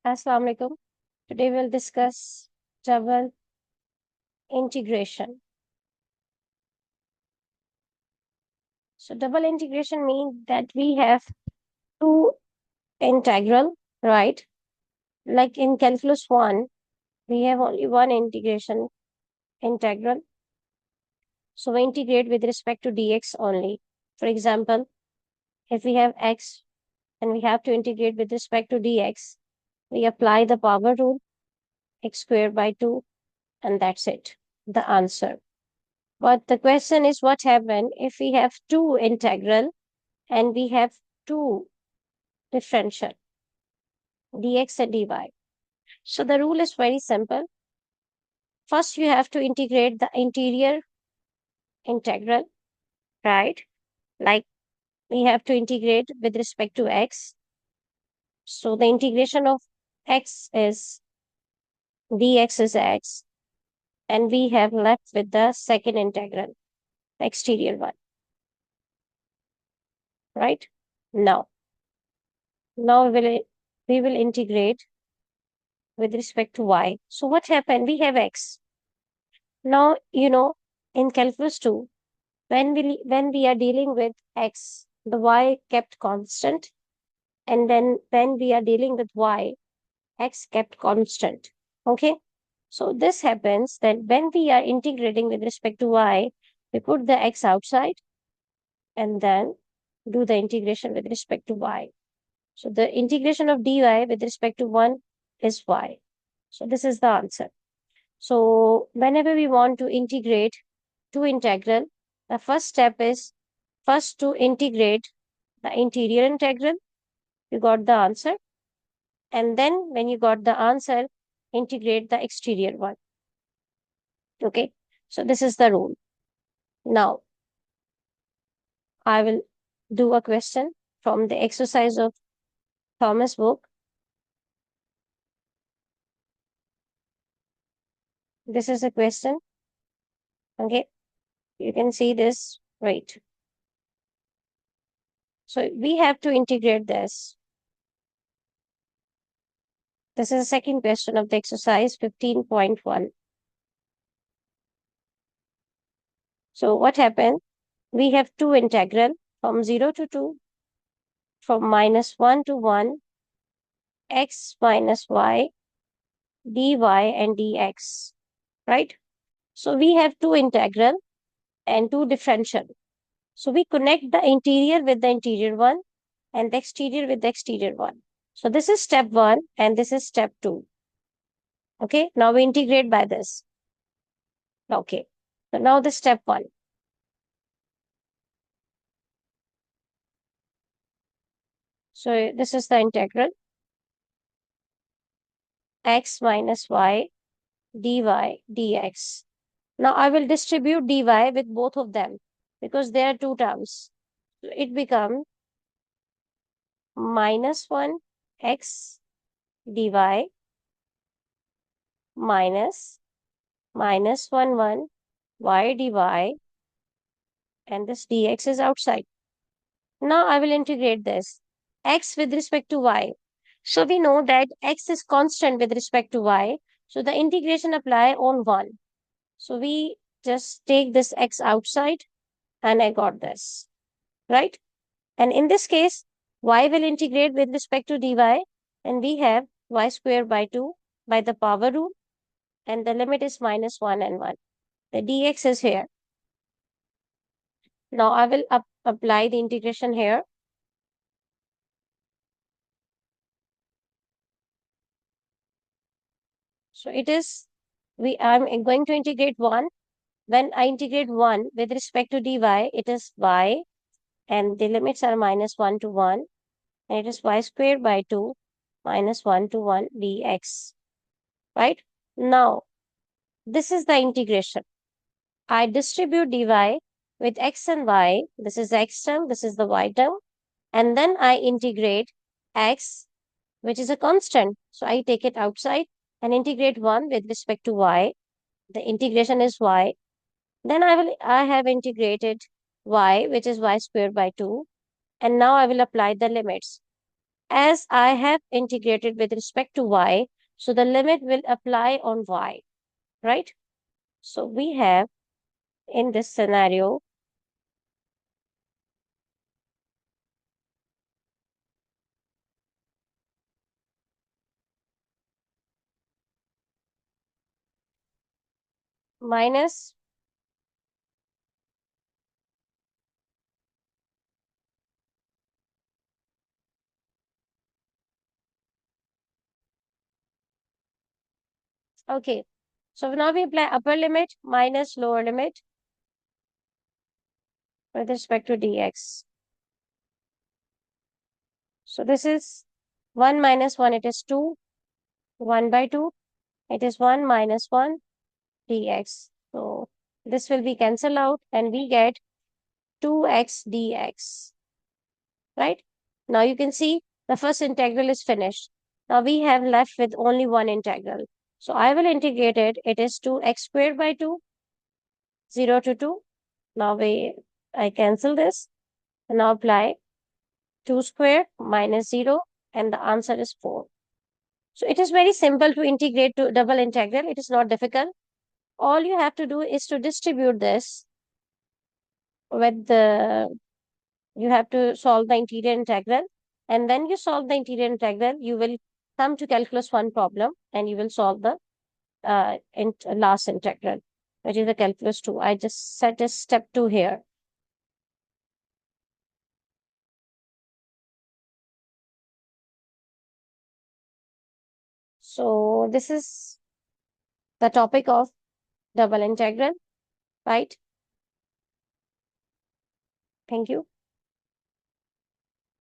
Assalamu alaikum. Today we'll discuss double integration. So double integration means that we have two integral, right? Like in calculus 1, we have only one integration integral. So we integrate with respect to dx only. For example, if we have x and we have to integrate with respect to dx, we apply the power rule, x squared by 2, and that's it, the answer. But the question is what happens if we have two integral and we have two differential, dx and dy. So the rule is very simple. First, you have to integrate the interior integral, right? Like we have to integrate with respect to x. So the integration of x is dx is x, and we have left with the second integral, the exterior one, right? Now, now we will integrate with respect to y. So what happened? We have x. Now, in calculus 2, when we are dealing with x, the y kept constant, and then when we are dealing with y, x kept constant. Okay? So this happens that when we are integrating with respect to y, we put the x outside and then do the integration with respect to y. So the integration of dy with respect to 1 is y. So this is the answer. So whenever we want to integrate two integral, the first step is first to integrate the interior integral. You got the answer. And then when you got the answer, integrate the exterior one. Okay. So this is the rule. Now I will do a question from the exercise of Thomas book. This is a question. Okay. You can see this. Right. So we have to integrate this. This is the second question of the exercise 15.1. So what happened? We have two integral from 0 to 2, from -1 to 1, x minus y, dy and dx, right? So we have two integral and two differential. So we connect the interior with the interior one and the exterior with the exterior one. So this is step 1 and this is step 2. Okay, now we integrate by this. Okay, so now the step 1. So this is the integral x minus y dy dx. Now I will distribute dy with both of them because there are two terms. So it becomes -1 x dy minus -1 y dy, and this dx is outside. Now I will integrate this x with respect to y. So we know that x is constant with respect to y. So the integration apply on 1. So we just take this x outside and I got this, right? And in this case, y will integrate with respect to dy, and we have y squared by 2 by the power rule, and the limit is -1 and 1. The dx is here. Now I will apply the integration here. So it is, I'm going to integrate 1. When I integrate 1 with respect to dy, it is y, and the limits are -1 to 1, and it is y squared by 2 -1 to 1 dx, right? Now, this is the integration. I distribute dy with x and y. This is the x term, this is the y term. And then I integrate x, which is a constant. So I take it outside and integrate 1 with respect to y. The integration is y. Then I have integrated y, which is y squared by 2. And now I will apply the limits. as I have integrated with respect to y, so the limit will apply on y, right? So we have in this scenario minus, okay. So now we apply upper limit minus lower limit with respect to dx. So this is 1 minus 1, it is 2, 1 by 2, it is 1 minus 1 dx. So this will be cancelled out and we get 2x dx, right? Now you can see the first integral is finished. Now we have left with only one integral. So I will integrate it. It is 2x squared by 2, 0 to 2. Now I cancel this and now apply 2 squared minus 0 and the answer is 4. So it is very simple to integrate to double integral. It is not difficult. All you have to do is to distribute this with the, you have to solve the interior integral. And when you solve the interior integral, you will come to calculus 1 problem and you will solve the last integral, which is the calculus 2. I just set a step 2 here. So this is the topic of double integral, right? Thank you.